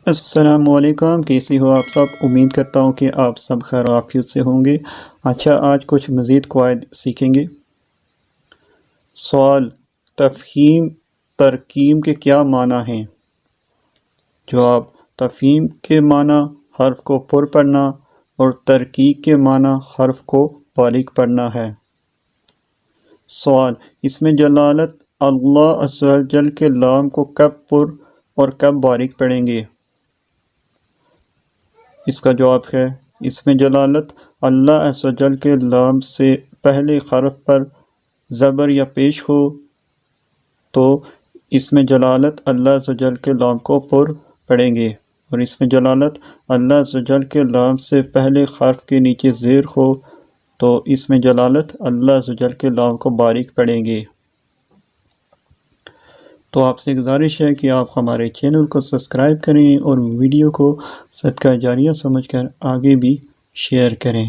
السلام علیکم، کیسی ہو آپ سب؟ امید کرتا ہوں کہ آپ سب خیر و عافیت سے ہوں گے۔ اچھا، آج کچھ مزید قواعد سیکھیں گے۔ سوال: تفہیم ترکیم کے کیا معنی ہیں؟ جواب: تفہیم کے معنی حرف کو پر پڑھنا اور ترکیب کے معنی حرف کو باریک پڑھنا ہے۔ سوال: اس میں جلالت اللہ عز و جل کے لام کو کب پر اور کب باریک پڑھیں گے؟ اس کا جواب ہے، اس میں جلالت اللہ عز و جل کے لام سے پہلے حرف پر زبر یا پیش ہو تو اس میں جلالت اللہ عز و جل کے لام کو پر پڑھیں گے، اور اس میں جلالت اللہ عز و جل کے لام سے پہلے حرف کے نیچے زیر ہو تو اس میں جلالت اللہ عز و جل کے لام کو باریک پڑھیں گے۔ تو آپ سے گزارش ہے کہ آپ ہمارے چینل کو سبسکرائب کریں اور ویڈیو کو صدقہ جاریہ سمجھ کر آگے بھی شیئر کریں۔